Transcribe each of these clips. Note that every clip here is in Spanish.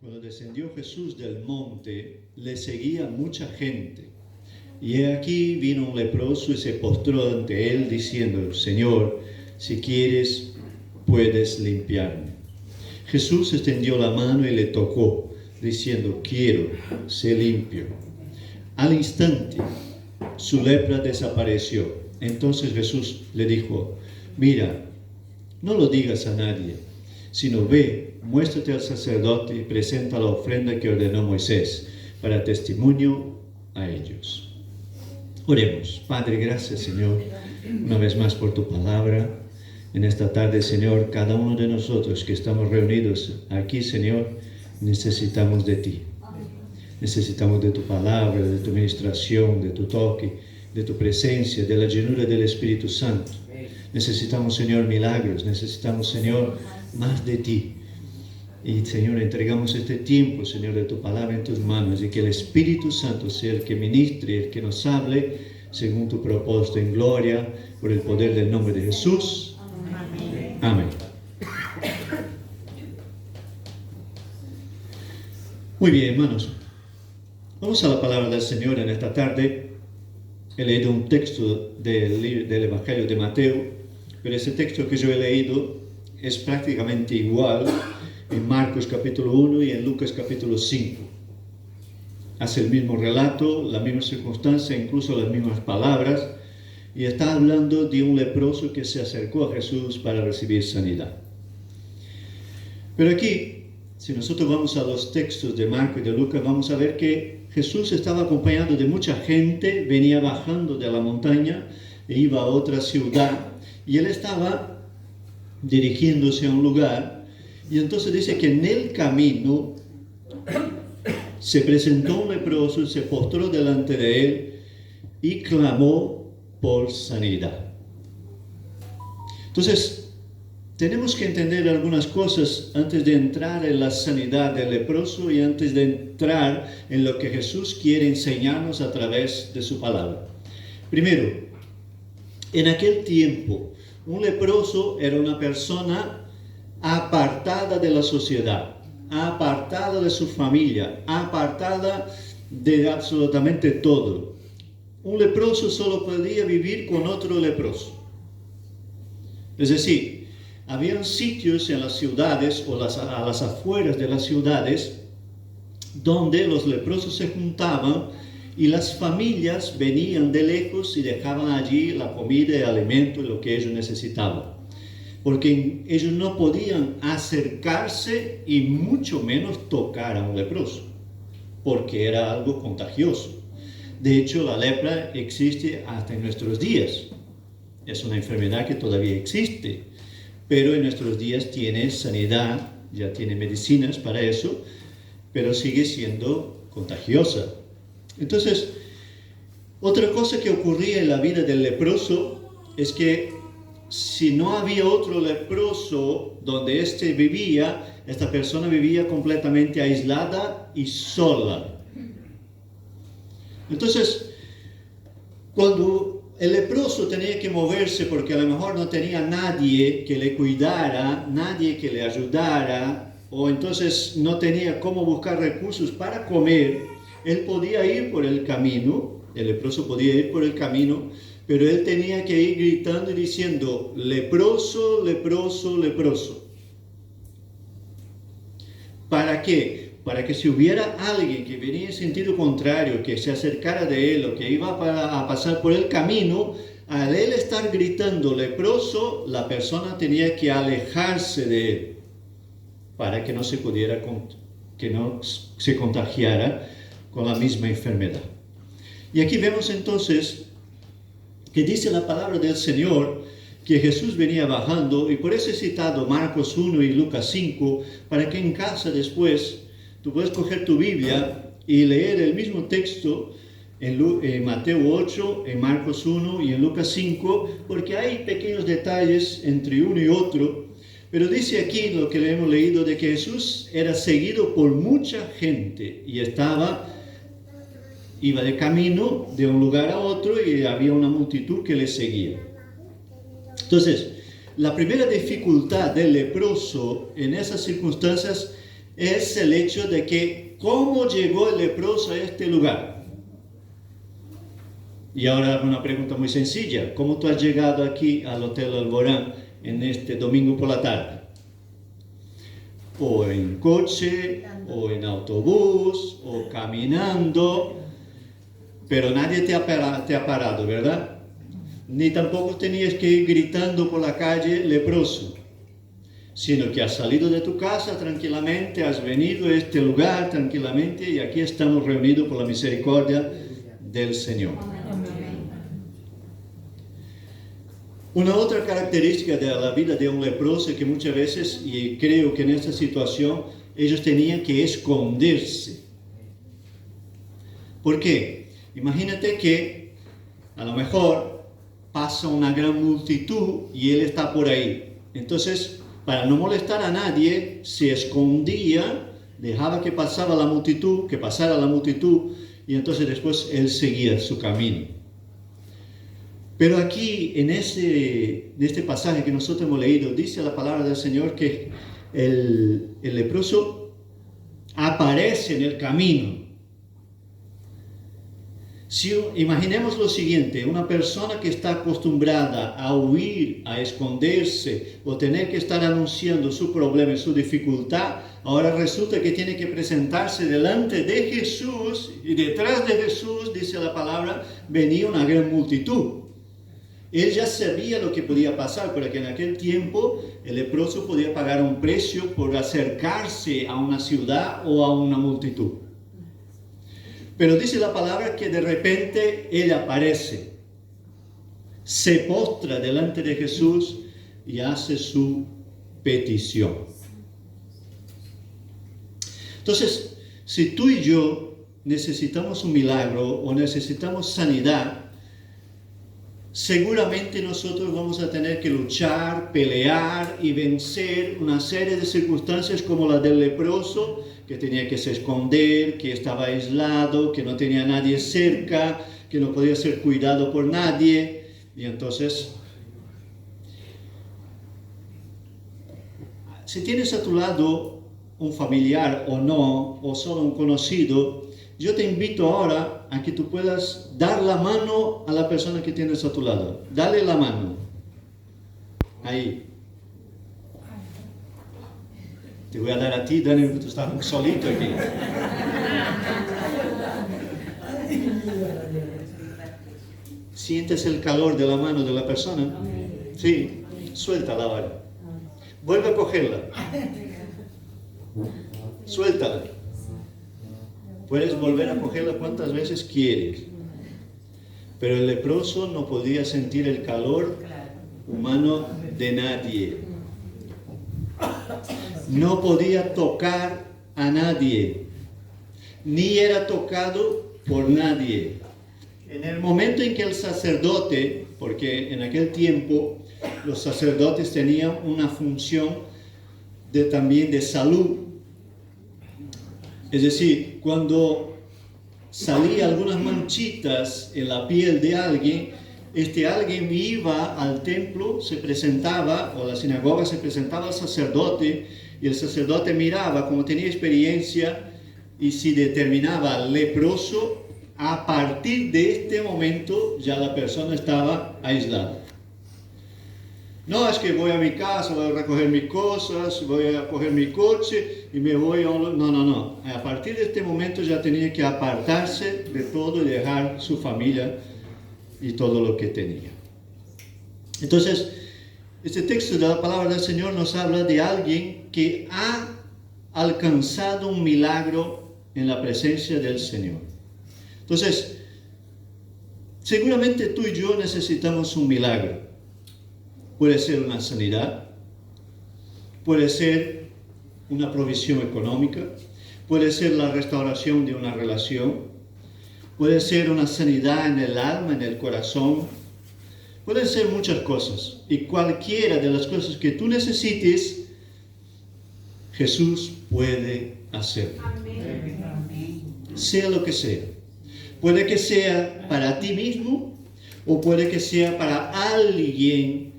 Cuando descendió Jesús del monte, le seguía mucha gente. Y he aquí vino un leproso y se postró ante él, diciendo: Señor, si quieres, puedes limpiarme. Jesús extendió la mano y le tocó, diciendo: quiero, sé limpio. Al instante, su lepra desapareció. Entonces Jesús le dijo: mira, no lo digas a nadie, sino ve, muéstrate al sacerdote y presenta la ofrenda que ordenó Moisés, para testimonio a ellos. Oremos. Padre, gracias, Señor, una vez más por tu palabra. En esta tarde, Señor, cada uno de nosotros que estamos reunidos aquí, Señor, necesitamos de ti. Necesitamos de tu palabra, de tu ministración, de tu toque, de tu presencia, de la llenura del Espíritu Santo. Necesitamos, Señor, milagros. Necesitamos, Señor, más de ti. Y, Señor, entregamos este tiempo, Señor, de tu palabra en tus manos, y que el Espíritu Santo sea el que ministre, el que nos hable según tu propósito en gloria, por el poder del nombre de Jesús. Amén. Amén. Muy bien, hermanos. Vamos a la palabra del Señor en esta tarde. He leído un texto del Evangelio de Mateo, pero ese texto que yo he leído es prácticamente igual en Marcos capítulo 1 y en Lucas capítulo 5. Hace el mismo relato, la misma circunstancia, incluso las mismas palabras, y está hablando de un leproso que se acercó a Jesús para recibir sanidad. Pero aquí, si nosotros vamos a los textos de Marcos y de Lucas, vamos a ver que Jesús estaba acompañado de mucha gente, venía bajando de la montaña e iba a otra ciudad, y él estaba dirigiéndose a un lugar. Y entonces dice que en el camino se presentó un leproso, se postró delante de él y clamó por sanidad. Entonces, tenemos que entender algunas cosas antes de entrar en la sanidad del leproso y antes de entrar en lo que Jesús quiere enseñarnos a través de su palabra. Primero, en aquel tiempo, un leproso era una persona apartada de la sociedad, apartada de su familia, apartada de absolutamente todo. Un leproso solo podía vivir con otro leproso. Es decir, habían sitios en las ciudades o a las afueras de las ciudades donde los leprosos se juntaban y las familias venían de lejos y dejaban allí la comida, el alimento y lo que ellos necesitaban. Porque ellos no podían acercarse y mucho menos tocar a un leproso, porque era algo contagioso. De hecho, la lepra existe hasta en nuestros días. Es una enfermedad que todavía existe, pero en nuestros días tiene sanidad, ya tiene medicinas para eso, pero sigue siendo contagiosa. Entonces, otra cosa que ocurría en la vida del leproso es que si no había otro leproso donde éste vivía, esta persona vivía completamente aislada y sola. Entonces, cuando el leproso tenía que moverse porque a lo mejor no tenía nadie que le cuidara, nadie que le ayudara, o entonces no tenía cómo buscar recursos para comer, él podía ir por el camino, el leproso podía ir por el camino, pero él tenía que ir gritando y diciendo: leproso, leproso, leproso. ¿Para qué? Para que si hubiera alguien que venía en sentido contrario, que se acercara de él o que iba a pasar por el camino, al él estar gritando leproso, la persona tenía que alejarse de él para que no se contagiara con la misma enfermedad. Y aquí vemos entonces que dice la palabra del Señor que Jesús venía bajando, y por eso he citado Marcos 1 y Lucas 5, para que en casa después tú puedas coger tu Biblia y leer el mismo texto en Mateo 8, en Marcos 1 y en Lucas 5, porque hay pequeños detalles entre uno y otro, pero dice aquí lo que le hemos leído de que Jesús era seguido por mucha gente y iba de camino de un lugar a otro y había una multitud que le seguía. Entonces, la primera dificultad del leproso en esas circunstancias es el hecho de que cómo llegó el leproso a este lugar. Y ahora una pregunta muy sencilla. ¿Cómo tú has llegado aquí al Hotel Alborán en este domingo por la tarde? O en coche, o en autobús, o caminando. Pero nadie te ha parado, ¿verdad? Ni tampoco tenías que ir gritando por la calle leproso, sino que has salido de tu casa tranquilamente, has venido a este lugar tranquilamente y aquí estamos reunidos por la misericordia del Señor. Una otra característica de la vida de un leproso es que muchas veces, y creo que en esta situación, ellos tenían que esconderse. ¿Por qué? Imagínate que a lo mejor pasa una gran multitud y él está por ahí. Entonces, para no molestar a nadie, se escondía, dejaba que pasara la multitud, y entonces después él seguía su camino. Pero aquí, en este pasaje que nosotros hemos leído, dice la palabra del Señor que el leproso aparece en el camino. Si imaginemos lo siguiente, una persona que está acostumbrada a huir, a esconderse o tener que estar anunciando su problema y su dificultad, ahora resulta que tiene que presentarse delante de Jesús y detrás de Jesús, dice la palabra, venía una gran multitud. Él ya sabía lo que podía pasar, porque en aquel tiempo el leproso podía pagar un precio por acercarse a una ciudad o a una multitud. Pero dice la palabra que de repente él aparece, se postra delante de Jesús y hace su petición. Entonces, si tú y yo necesitamos un milagro o necesitamos sanidad, seguramente nosotros vamos a tener que luchar, pelear y vencer una serie de circunstancias como la del leproso, que tenía que se esconder, que estaba aislado, que no tenía nadie cerca, que no podía ser cuidado por nadie. Y entonces, si tienes a tu lado un familiar o no, o solo un conocido, yo te invito ahora a que tú puedas dar la mano a la persona que tienes a tu lado. Dale la mano. Ahí. Te voy a dar a ti, Daniel, que tú estás solito aquí. ¿Sientes el calor de la mano de la persona? Sí, suéltala ahora. Vuelve a cogerla. Suéltala. Puedes volver a cogerla cuantas veces quieres. Pero el leproso no podía sentir el calor humano de nadie. No podía tocar a nadie, ni era tocado por nadie. En el momento en que el sacerdote, porque en aquel tiempo los sacerdotes tenían una función también de salud, es decir, cuando salía algunas manchitas en la piel de alguien, alguien iba al templo, se presentaba, o a la sinagoga se presentaba al sacerdote, y el sacerdote miraba, como tenía experiencia, y si determinaba leproso, a partir de este momento ya la persona estaba aislada. No es que voy a mi casa, voy a recoger mis cosas, voy a coger mi coche y me voy a un... No. A partir de este momento ya tenía que apartarse de todo y dejar su familia y todo lo que tenía. Entonces, este texto de la palabra del Señor nos habla de alguien que ha alcanzado un milagro en la presencia del Señor. Entonces, seguramente tú y yo necesitamos un milagro. Puede ser una sanidad, puede ser una provisión económica, puede ser la restauración de una relación, puede ser una sanidad en el alma, en el corazón, pueden ser muchas cosas. Y cualquiera de las cosas que tú necesites, Jesús puede hacer. Sea lo que sea. Puede que sea para ti mismo o puede que sea para alguien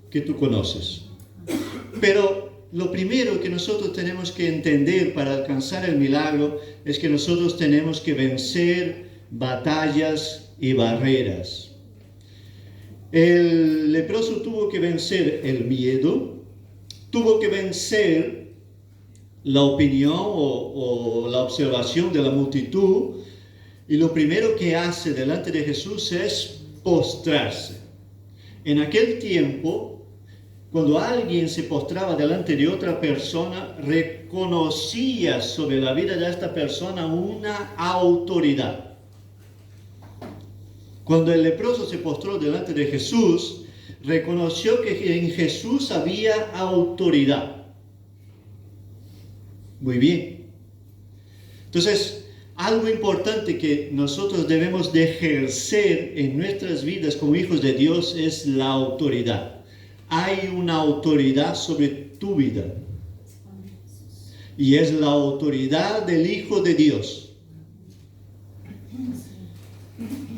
que tú conoces. Pero lo primero que nosotros tenemos que entender para alcanzar el milagro es que nosotros tenemos que vencer batallas y barreras. El leproso tuvo que vencer el miedo, tuvo que vencer la opinión o la observación de la multitud, y lo primero que hace delante de Jesús es postrarse. En aquel tiempo, cuando alguien se postraba delante de otra persona, reconocía sobre la vida de esta persona una autoridad. Cuando el leproso se postró delante de Jesús, reconoció que en Jesús había autoridad. Muy bien. Entonces, algo importante que nosotros debemos de ejercer en nuestras vidas como hijos de Dios es la autoridad. Hay una autoridad sobre tu vida. Y es la autoridad del Hijo de Dios.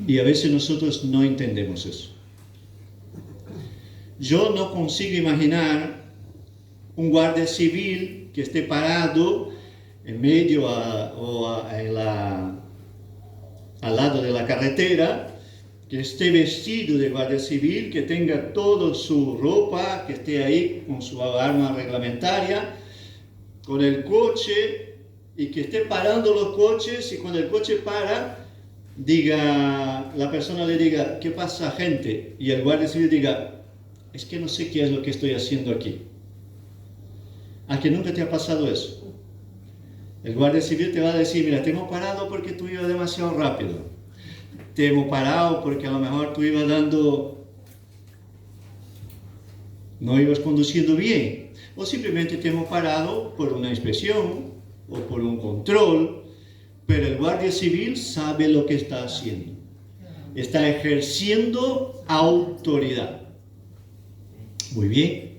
Y a veces nosotros no entendemos eso. Yo no consigo imaginar un guardia civil que esté parado en medio al lado de la carretera, que esté vestido de guardia civil, que tenga toda su ropa, que esté ahí con su arma reglamentaria, con el coche, y que esté parando los coches, y cuando el coche para, la persona le diga, ¿qué pasa, gente? Y el guardia civil diga, es que no sé qué es lo que estoy haciendo aquí. ¿A que nunca te ha pasado eso? El guardia civil te va a decir, mira, te hemos parado porque tú ibas demasiado rápido. Te hemos parado porque a lo mejor tú ibas no ibas conduciendo bien. O simplemente te hemos parado por una inspección o por un control. Pero el guardia civil sabe lo que está haciendo. Está ejerciendo autoridad. Muy bien.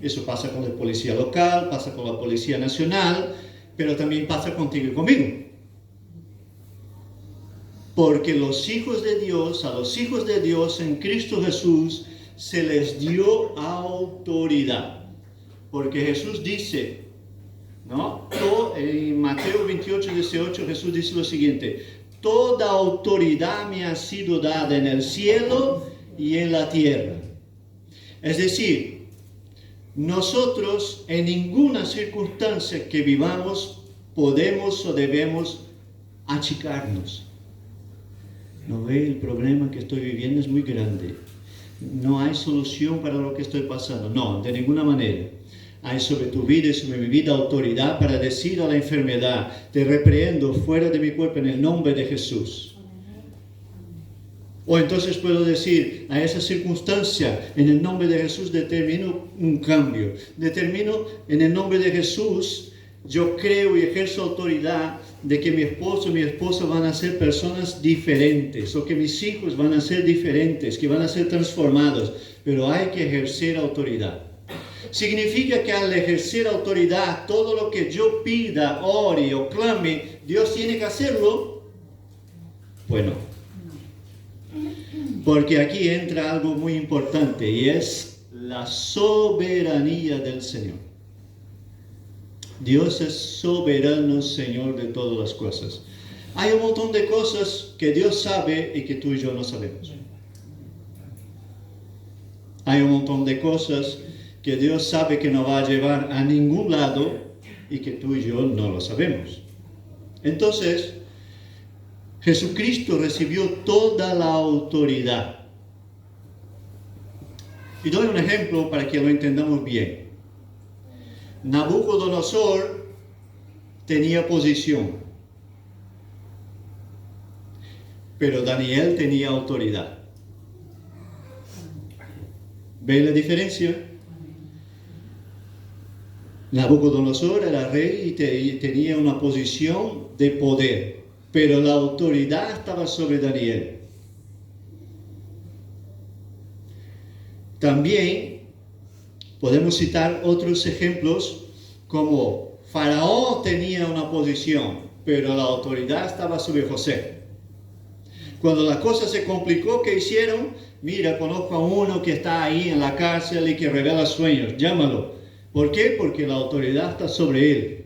Eso pasa con la policía local, pasa con la policía nacional, pero también pasa contigo y conmigo. Porque los hijos de Dios, a los hijos de Dios en Cristo Jesús, se les dio autoridad. Porque Jesús dice, ¿no? En Mateo 28, 18, Jesús dice lo siguiente: toda autoridad me ha sido dada en el cielo y en la tierra. Es decir, nosotros en ninguna circunstancia que vivamos podemos o debemos achicarnos. No ve, el problema que estoy viviendo es muy grande. No hay solución para lo que estoy pasando. No, de ninguna manera. Hay sobre tu vida y sobre mi vida autoridad para decir a la enfermedad, te reprehendo fuera de mi cuerpo en el nombre de Jesús. O entonces puedo decir a esa circunstancia, en el nombre de Jesús determino un cambio. Determino en el nombre de Jesús, yo creo y ejerzo autoridad de que mi esposo y mi esposa van a ser personas diferentes, o que mis hijos van a ser diferentes, que van a ser transformados, pero hay que ejercer autoridad. Significa que al ejercer autoridad, todo lo que yo pida, ore o clame, Dios tiene que hacerlo. Bueno, porque aquí entra algo muy importante y es la soberanía del Señor. Dios es soberano, Señor de todas las cosas. Hay un montón de cosas que Dios sabe y que tú y yo no sabemos. Hay un montón de cosas que Dios sabe que no va a llevar a ningún lado y que tú y yo no lo sabemos. Entonces, Jesucristo recibió toda la autoridad. Y doy un ejemplo para que lo entendamos bien. Nabucodonosor tenía posición, pero Daniel tenía autoridad. ¿Ven la diferencia? Nabucodonosor era rey y tenía una posición de poder, pero la autoridad estaba sobre Daniel. También podemos citar otros ejemplos, como Faraón tenía una posición, pero la autoridad estaba sobre José. Cuando la cosa se complicó, ¿qué hicieron? Mira, conozco a uno que está ahí en la cárcel y que revela sueños, llámalo. ¿Por qué? Porque la autoridad está sobre él.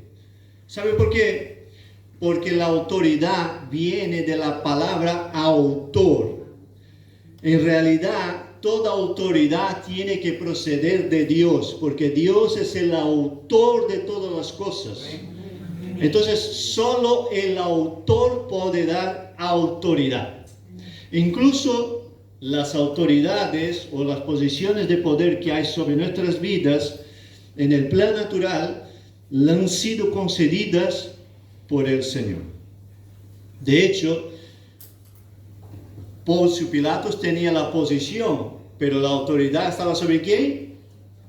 ¿Sabe por qué? Porque la autoridad viene de la palabra autor. En realidad, toda autoridad tiene que proceder de Dios, porque Dios es el autor de todas las cosas. Entonces, solo el autor puede dar autoridad. Incluso las autoridades o las posiciones de poder que hay sobre nuestras vidas en el plan natural han sido concedidas por el Señor. De hecho, Poncio Pilatos tenía la posición, pero la autoridad estaba ¿sobre quién?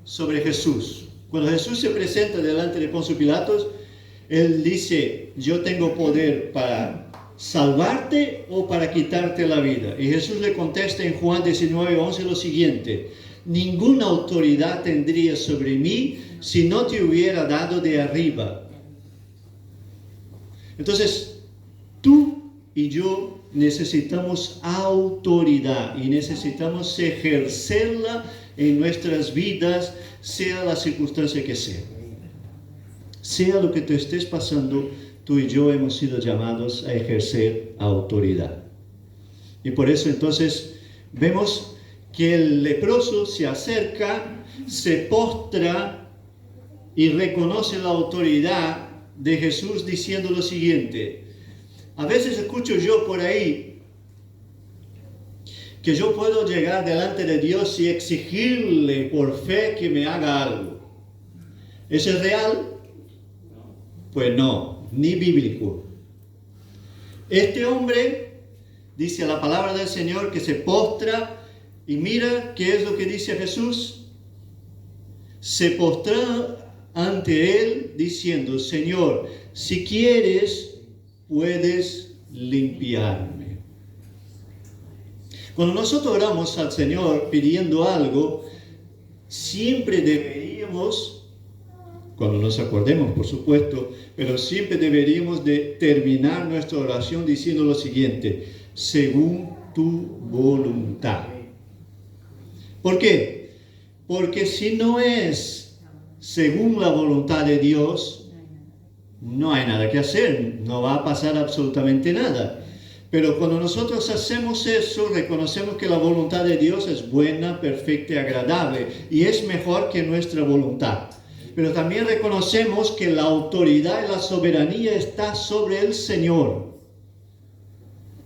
Sobre Jesús. Cuando Jesús se presenta delante de Poncio Pilatos, él dice, yo tengo poder para salvarte o para quitarte la vida. Y Jesús le contesta en Juan 19:11 lo siguiente, ninguna autoridad tendría sobre mí si no te hubiera dado de arriba. Entonces, tú y yo necesitamos autoridad y necesitamos ejercerla en nuestras vidas, sea la circunstancia que sea. Sea lo que te estés pasando, tú y yo hemos sido llamados a ejercer autoridad. Y por eso entonces vemos que el leproso se acerca, se postra y reconoce la autoridad de Jesús diciendo lo siguiente. A veces escucho yo por ahí que yo puedo llegar delante de Dios y exigirle por fe que me haga algo. ¿Eso es real? Pues no, ni bíblico. Este hombre, dice la palabra del Señor, que se postra y mira qué es lo que dice Jesús. Se postra ante él diciendo, Señor, si quieres, puedes limpiarme. Cuando nosotros oramos al Señor pidiendo algo, siempre deberíamos, cuando nos acordemos, por supuesto, pero siempre deberíamos de terminar nuestra oración diciendo lo siguiente, según tu voluntad. ¿Por qué? Porque si no es según la voluntad de Dios, no hay nada que hacer, no va a pasar absolutamente nada. Pero cuando nosotros hacemos eso, reconocemos que la voluntad de Dios es buena, perfecta y agradable, y es mejor que nuestra voluntad. Pero también reconocemos que la autoridad y la soberanía está sobre el Señor.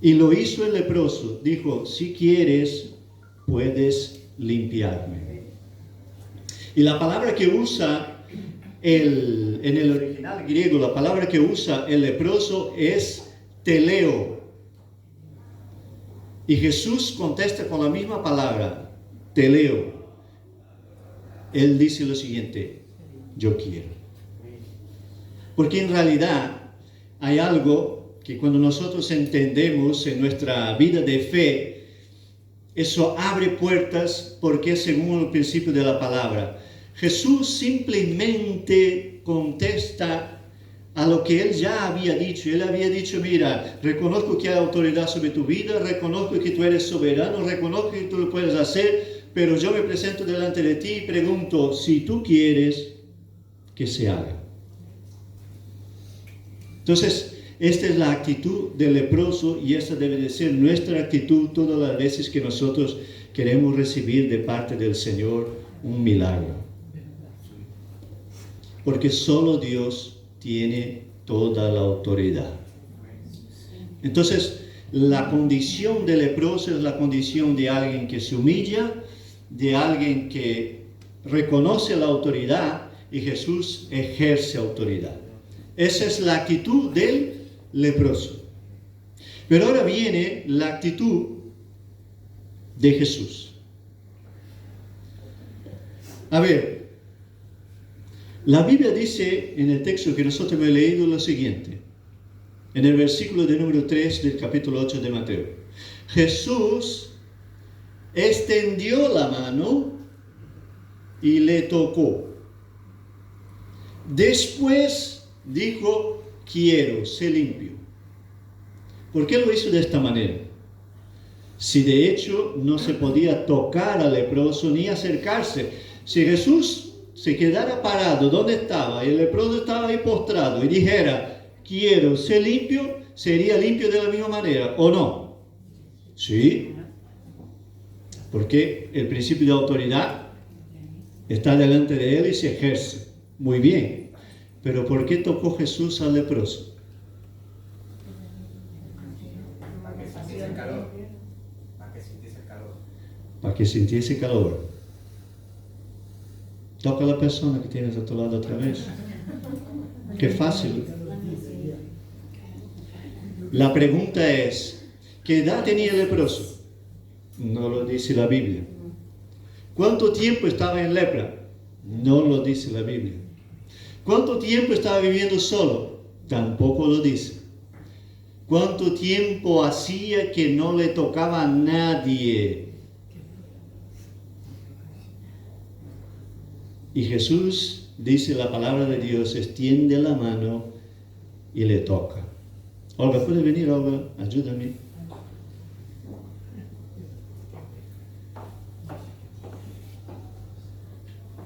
Y lo hizo el leproso. Dijo, si quieres, puedes limpiarme. Y la palabra que usa en el original griego, la palabra que usa el leproso es teleo. Y Jesús contesta con la misma palabra, teleo. Él dice lo siguiente, yo quiero. Porque en realidad hay algo que cuando nosotros entendemos en nuestra vida de fe, eso abre puertas porque es según el principio de la palabra. Jesús simplemente contesta a lo que él ya había dicho. Él había dicho, mira, reconozco que hay autoridad sobre tu vida, reconozco que tú eres soberano, reconozco que tú lo puedes hacer, pero yo me presento delante de ti y pregunto, si tú quieres que se haga. Entonces, esta es la actitud del leproso y esta debe de ser nuestra actitud todas las veces que nosotros queremos recibir de parte del Señor un milagro. Porque solo Dios tiene toda la autoridad. Entonces, la condición del leproso es la condición de alguien que se humilla, de alguien que reconoce la autoridad y Jesús ejerce autoridad. Esa es la actitud del leproso. Pero ahora viene la actitud de Jesús. A ver, la Biblia dice en el texto que nosotros hemos leído lo siguiente, en el versículo de número 3 del capítulo 8 de Mateo. Jesús extendió la mano y le tocó. Después dijo, quiero, sé limpio. ¿Por qué lo hizo de esta manera? Si de hecho no se podía tocar al leproso ni acercarse. Si Jesús se quedara parado donde estaba y el leproso estaba ahí postrado y dijera, quiero ser limpio, sería limpio de la misma manera, ¿o no? Sí, porque el principio de autoridad está delante de él y se ejerce. Muy bien, pero ¿por qué tocó Jesús al leproso? Para que sintiese el calor. Para que sintiese el calor. Para que sintiese calor. Toca a la persona que tienes a tu lado otra vez. Qué fácil. La pregunta es, ¿qué edad tenía el leproso? No lo dice la Biblia. ¿Cuánto tiempo estaba en lepra? No lo dice la Biblia. ¿Cuánto tiempo estaba viviendo solo? Tampoco lo dice. ¿Cuánto tiempo hacía que no le tocaba a nadie? Y Jesús, dice la palabra de Dios, extiende la mano y le toca. Olga, ¿puedes venir, Olga? Ayúdame.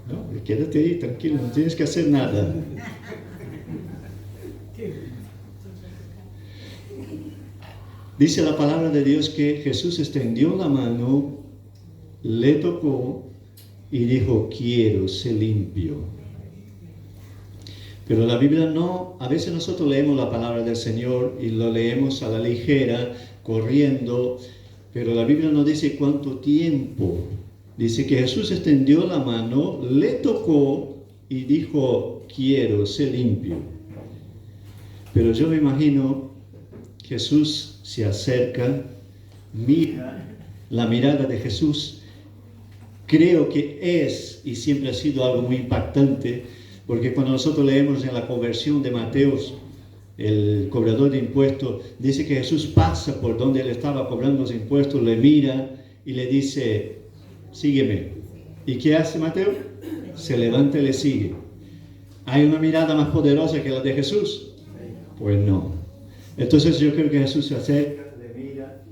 No, quédate ahí, tranquilo, no tienes que hacer nada. Dice la palabra de Dios que Jesús extendió la mano, le tocó y dijo, quiero ser limpio. Pero la Biblia no, a veces nosotros leemos la palabra del Señor y lo leemos a la ligera, corriendo, pero la Biblia no dice cuánto tiempo. Dice que Jesús extendió la mano, le tocó y dijo, quiero ser limpio. Pero yo me imagino, Jesús se acerca, mira la mirada de Jesús. Creo que es y siempre ha sido algo muy impactante, porque cuando nosotros leemos en la conversión de Mateos, el cobrador de impuestos dice que Jesús pasa por donde él estaba cobrando los impuestos, le mira y le dice, sígueme. ¿Y qué hace Mateo? Se levanta y le sigue. ¿Hay una mirada más poderosa que la de Jesús? Pues no. Entonces yo creo que Jesús se acerca, le mira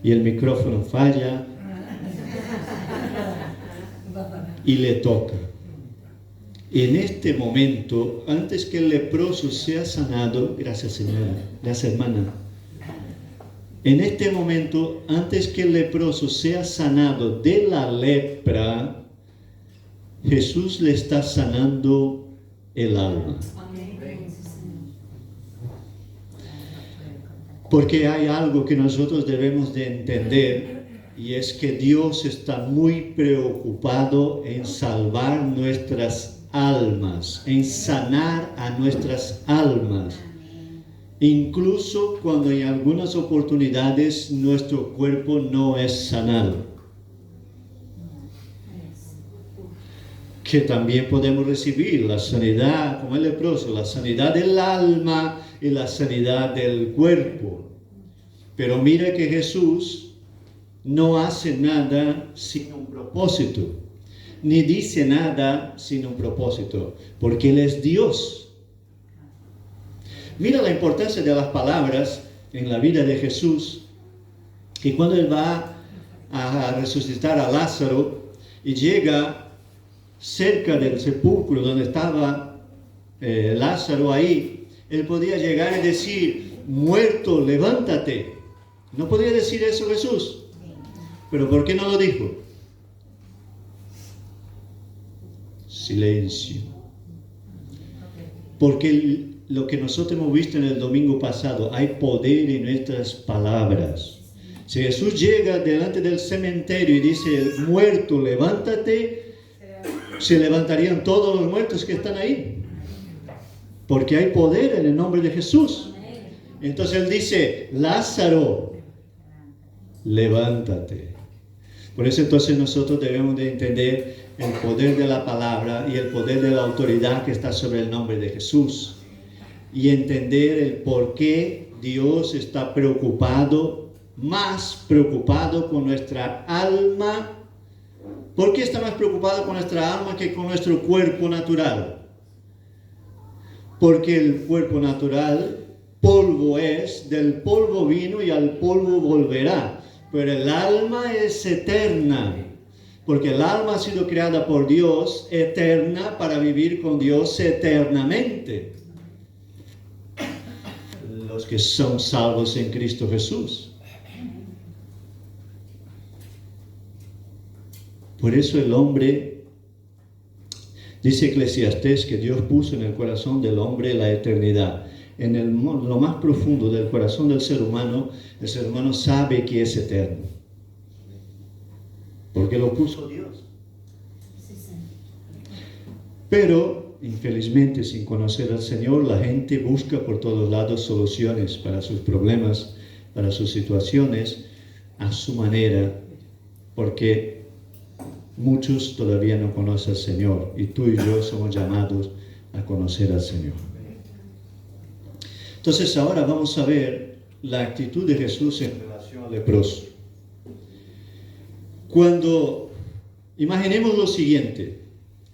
y el micrófono falla y le toca. En este momento, antes que el leproso sea sanado, gracias señora, gracias hermana, en este momento, antes que el leproso sea sanado de la lepra, Jesús le está sanando el alma. Porque hay algo que nosotros debemos de entender, y es que Dios está muy preocupado en salvar nuestras almas, en sanar a nuestras almas. Incluso cuando en algunas oportunidades nuestro cuerpo no es sanado. Que también podemos recibir la sanidad, como el leproso, la sanidad del alma y la sanidad del cuerpo. Pero mira que Jesús no hace nada sin un propósito, ni dice nada sin un propósito, porque Él es Dios. Mira la importancia de las palabras en la vida de Jesús, que cuando Él va a resucitar a Lázaro y llega cerca del sepulcro donde estaba Lázaro ahí, Él podía llegar y decir, muerto, levántate. No podía decir eso Jesús. ¿Pero por qué no lo dijo? Silencio. Porque lo que nosotros hemos visto en el domingo pasado, hay poder en nuestras palabras. Si Jesús llega delante del cementerio y dice, muerto, levántate, se levantarían todos los muertos que están ahí. Porque hay poder en el nombre de Jesús. Entonces Él dice, Lázaro, levántate. Por eso entonces nosotros debemos de entender el poder de la palabra y el poder de la autoridad que está sobre el nombre de Jesús. Y entender el por qué Dios está preocupado, más preocupado con nuestra alma. ¿Por qué está más preocupado con nuestra alma que con nuestro cuerpo natural? Porque el cuerpo natural, polvo es, del polvo vino y al polvo volverá. Pero el alma es eterna. Porque el alma ha sido creada por Dios eterna para vivir con Dios eternamente. Los que son salvos en Cristo Jesús. Por eso el hombre, dice Eclesiastés, que Dios puso en el corazón del hombre la eternidad. En lo más profundo del corazón del ser humano, el ser humano sabe que es eterno. Porque lo puso Dios. Pero, infelizmente, sin conocer al Señor, la gente busca por todos lados soluciones para sus problemas, para sus situaciones, a su manera, porque muchos todavía no conocen al Señor, y tú y yo somos llamados a conocer al Señor. Entonces ahora vamos a ver la actitud de Jesús en relación al leproso. Cuando, imaginemos lo siguiente,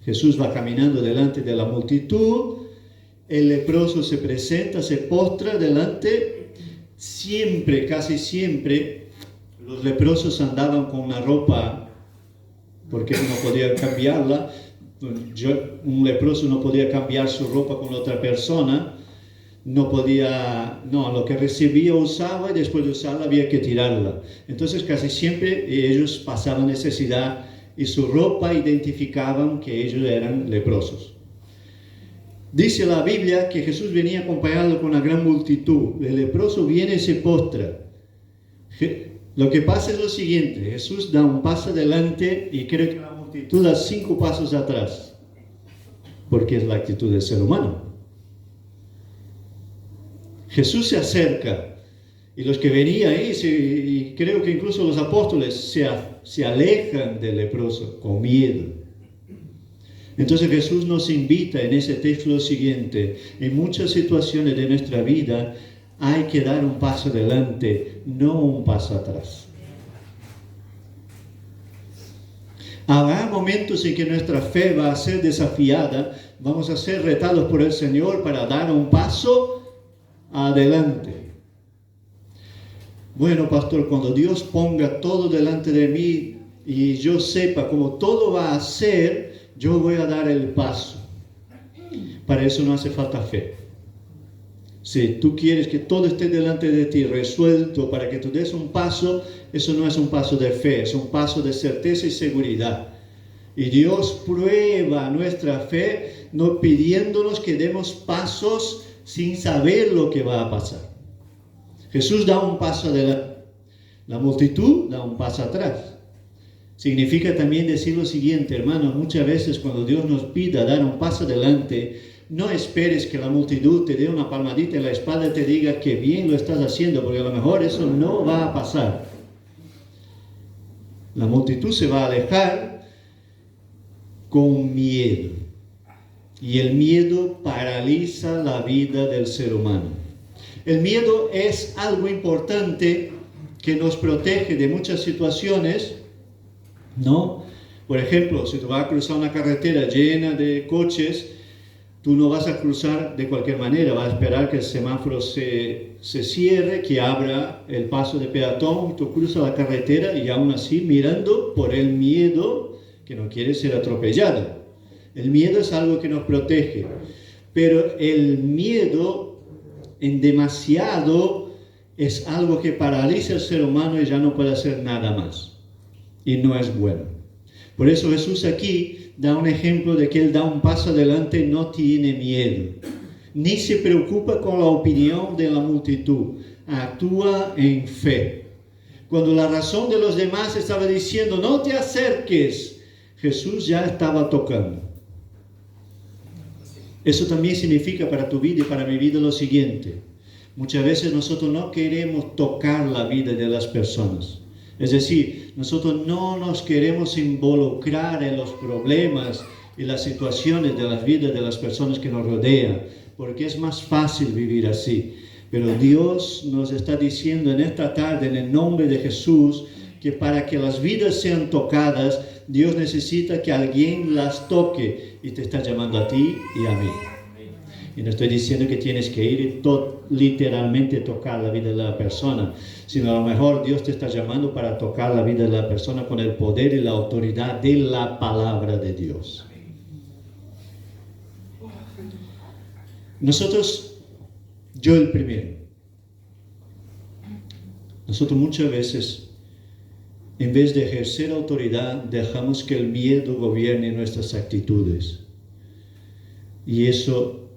Jesús va caminando delante de la multitud, el leproso se presenta, se postra delante, siempre, casi siempre, los leprosos andaban con una ropa, porque no podían cambiarla, un leproso no podía cambiar su ropa con otra persona, lo que recibía usaba y después de usarla había que tirarla. Entonces casi siempre ellos pasaban necesidad y su ropa identificaban que ellos eran leprosos. Dice la Biblia que Jesús venía acompañado con una gran multitud. El leproso viene y se postra. Lo que pasa es lo siguiente: Jesús da un paso adelante y creo que la multitud da 5 pasos atrás, porque es la actitud del ser humano. Jesús se acerca y los que venían ahí, y creo que incluso los apóstoles, se alejan del leproso con miedo. Entonces Jesús nos invita en ese texto lo siguiente: en muchas situaciones de nuestra vida hay que dar un paso adelante, no un paso atrás. Habrá momentos en que nuestra fe va a ser desafiada, vamos a ser retados por el Señor para dar un paso adelante. Bueno, pastor, cuando Dios ponga todo delante de mí y yo sepa cómo todo va a ser, yo voy a dar el paso. Para eso no hace falta fe. Si tú quieres que todo esté delante de ti resuelto para que tú des un paso, eso no es un paso de fe, es un paso de certeza y seguridad. Y Dios prueba nuestra fe no pidiéndonos que demos pasos sin saber lo que va a pasar. Jesús da un paso adelante, la multitud da un paso atrás. Significa también decir lo siguiente, hermanos: muchas veces cuando Dios nos pida dar un paso adelante, no esperes que la multitud te dé una palmadita en la espalda y te diga que bien lo estás haciendo, porque a lo mejor eso no va a pasar. La multitud se va a alejar con miedo. Y el miedo paraliza la vida del ser humano. El miedo es algo importante que nos protege de muchas situaciones, ¿no? Por ejemplo, si tú vas a cruzar una carretera llena de coches, tú no vas a cruzar de cualquier manera, vas a esperar que el semáforo se cierre, que abra el paso de peatón, tú cruzas la carretera y aún así mirando por el miedo que no quieres ser atropellado. El miedo es algo que nos protege, pero el miedo en demasiado es algo que paraliza al ser humano y ya no puede hacer nada más. Y no es bueno. Por eso Jesús aquí da un ejemplo de que Él da un paso adelante y no tiene miedo. Ni se preocupa con la opinión de la multitud. Actúa en fe. Cuando la razón de los demás estaba diciendo, no te acerques, Jesús ya estaba tocando. Eso también significa para tu vida y para mi vida lo siguiente. Muchas veces nosotros no queremos tocar la vida de las personas. Es decir, nosotros no nos queremos involucrar en los problemas y las situaciones de las vidas de las personas que nos rodean, porque es más fácil vivir así. Pero Dios nos está diciendo en esta tarde, en el nombre de Jesús, que para que las vidas sean tocadas, Dios necesita que alguien las toque, y te está llamando a ti y a mí. Y no estoy diciendo que tienes que ir y literalmente tocar la vida de la persona, sino a lo mejor Dios te está llamando para tocar la vida de la persona con el poder y la autoridad de la palabra de Dios. Nosotros, yo el primero, nosotros muchas veces, en vez de ejercer autoridad, dejamos que el miedo gobierne nuestras actitudes. Y eso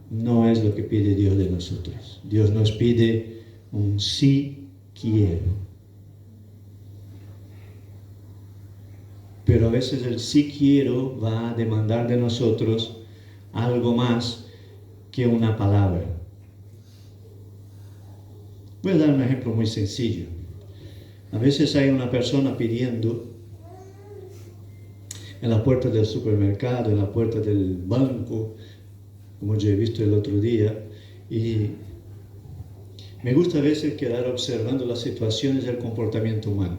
no es lo que pide Dios de nosotros. Dios nos pide un sí quiero. Pero a veces el sí quiero va a demandar de nosotros algo más que una palabra. Voy a dar un ejemplo muy sencillo. A veces hay una persona pidiendo en la puerta del supermercado, en la puerta del banco, como yo he visto el otro día, y me gusta a veces quedar observando las situaciones del comportamiento humano.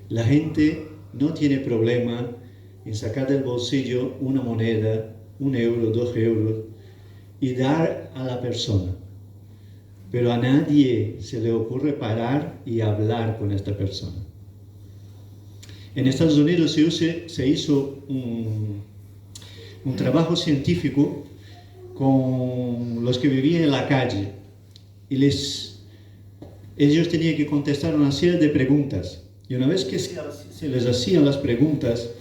La gente no tiene problema en sacar del bolsillo una moneda, 1 euro, 2 euros, y dar a la persona. Pero a nadie se le ocurre parar y hablar con esta persona. En Estados Unidos se hizo un trabajo científico con los que vivían en la calle. Y ellos tenían que contestar una serie de preguntas. Y una vez que se les hacían las preguntas,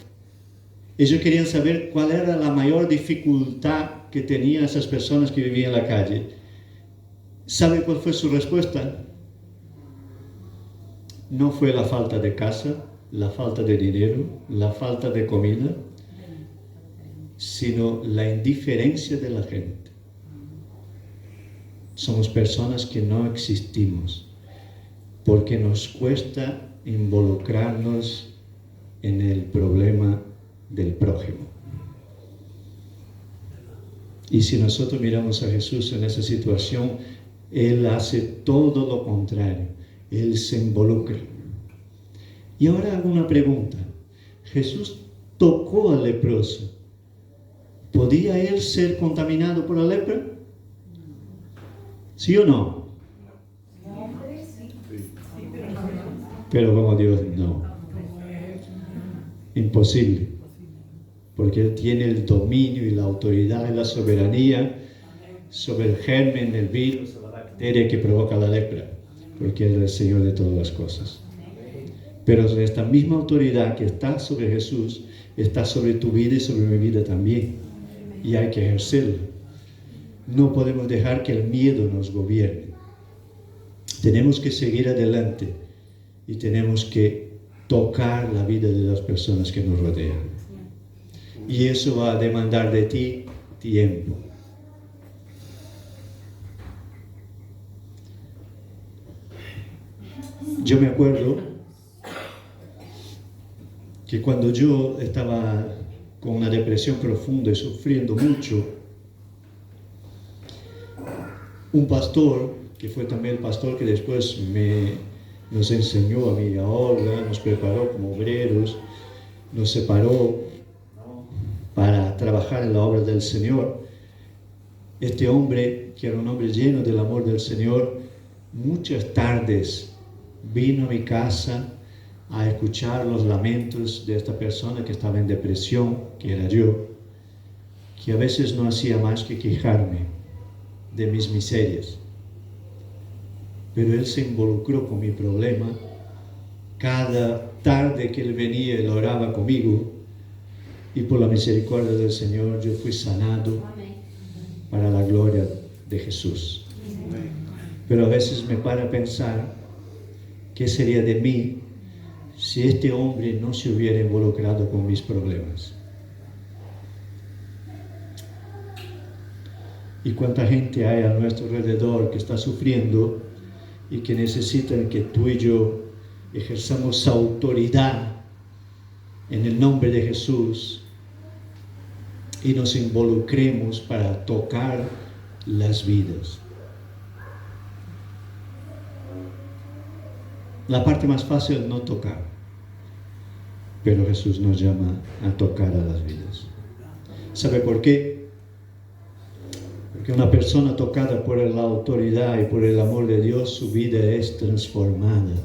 ellos querían saber cuál era la mayor dificultad que tenían esas personas que vivían en la calle. ¿Sabe cuál fue su respuesta? No fue la falta de casa, la falta de dinero, la falta de comida, sino la indiferencia de la gente. Somos personas que no existimos porque nos cuesta involucrarnos en el problema del prójimo. Y si nosotros miramos a Jesús en esa situación, Él hace todo lo contrario. Él se involucra. Y ahora hago una pregunta. Jesús tocó al leproso. ¿Podía él ser contaminado por la lepra? ¿Sí o no? Pero como Dios, no. Imposible. Porque Él tiene el dominio y la autoridad y la soberanía sobre el germen del virus o la bacteria que provoca la lepra. Porque Él es el Señor de todas las cosas. Pero esta misma autoridad que está sobre Jesús, está sobre tu vida y sobre mi vida también. Y hay que ejercerlo. No podemos dejar que el miedo nos gobierne. Tenemos que seguir adelante y tenemos que tocar la vida de las personas que nos rodean. Y eso va a demandar de ti tiempo. Yo me acuerdo que cuando yo estaba con una depresión profunda y sufriendo mucho, un pastor, que fue también el pastor que después nos enseñó a mí a obra, nos preparó como obreros, nos separó para trabajar en la obra del Señor. Este hombre, que era un hombre lleno del amor del Señor, muchas tardes vino a mi casa a escuchar los lamentos de esta persona que estaba en depresión, que era yo, que a veces no hacía más que quejarme de mis miserias. Pero él se involucró con mi problema. Cada tarde que él venía, él oraba conmigo, y por la misericordia del Señor yo fui sanado para la gloria de Jesús. Pero a veces me para a pensar qué sería de mí si este hombre no se hubiera involucrado con mis problemas. Y cuánta gente hay a nuestro alrededor que está sufriendo y que necesitan que tú y yo ejerzamos autoridad en el nombre de Jesús y nos involucremos para tocar las vidas. La parte más fácil es no tocar, pero Jesús nos llama a tocar a las vidas. ¿Sabe por qué? que una persona tocada por la autoridad y por el amor de Dios, su vida es transformada.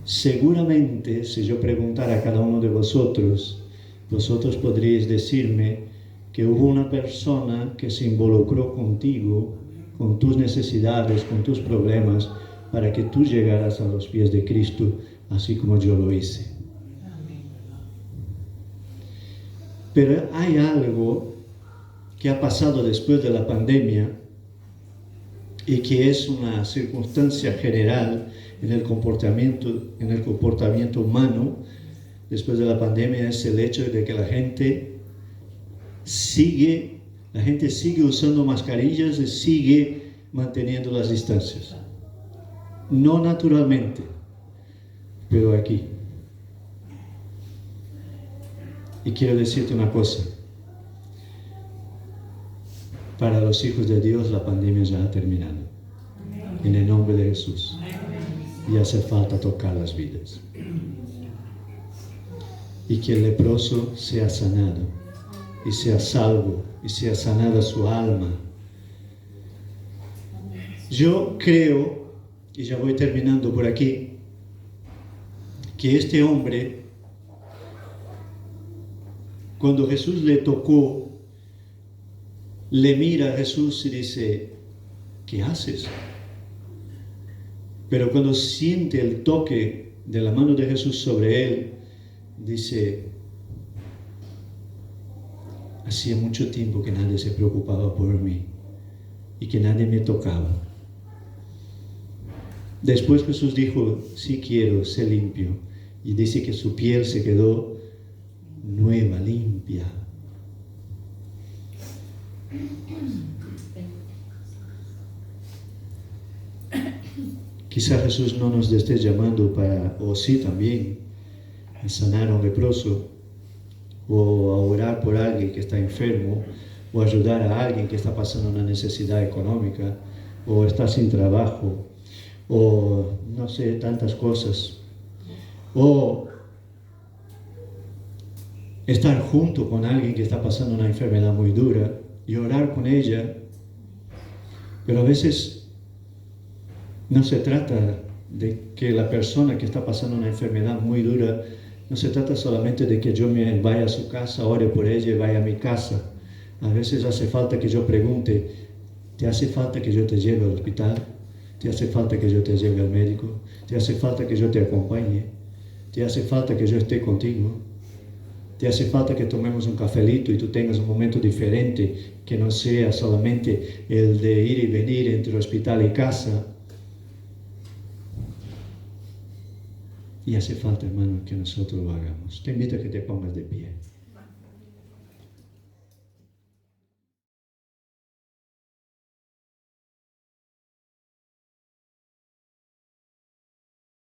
Seguramente, si yo preguntara a cada uno de vosotros, vosotros podríais decirme que hubo una persona que se involucró contigo, con tus necesidades, con tus problemas, para que tú llegaras a los pies de Cristo, así como yo lo hice. Pero hay algo que ha pasado después de la pandemia y que es una circunstancia general en el comportamiento humano después de la pandemia, es el hecho de que la gente sigue usando mascarillas y sigue manteniendo las distancias. No naturalmente, pero aquí. Y quiero decirte una cosa. Para los hijos de Dios la pandemia ya ha terminado. En el nombre de Jesús. Y hace falta tocar las vidas. Y que el leproso sea sanado. Y sea salvo. Y sea sanada su alma. Yo creo, y ya voy terminando por aquí, que este hombre, cuando Jesús le tocó, le mira a Jesús y dice, ¿qué haces? Pero cuando siente el toque de la mano de Jesús sobre él, dice, hacía mucho tiempo que nadie se preocupaba por mí y que nadie me tocaba. Después Jesús dijo, sí quiero, sé limpio. Y dice que su piel se quedó nueva, limpia. Quizá Jesús no nos esté llamando para, o sí también, a sanar a un leproso, o a orar por alguien que está enfermo, o ayudar a alguien que está pasando una necesidad económica, o está sin trabajo, o no sé, tantas cosas, o estar junto con alguien que está pasando una enfermedad muy dura y orar con ella. Pero a veces no se trata de que la persona que está pasando una enfermedad muy dura, no se trata solamente de que yo me vaya a su casa, ore por ella y vaya a mi casa. A veces hace falta que yo pregunte, ¿te hace falta que yo te lleve al hospital? ¿Te hace falta que yo te lleve al médico? ¿Te hace falta que yo te acompañe? ¿Te hace falta que yo esté contigo? ¿Te hace falta que tomemos un cafelito y tú tengas un momento diferente, que no sea solamente el de ir y venir entre hospital y casa? Y hace falta, hermano, que nosotros lo hagamos. Te invito a que te pongas de pie.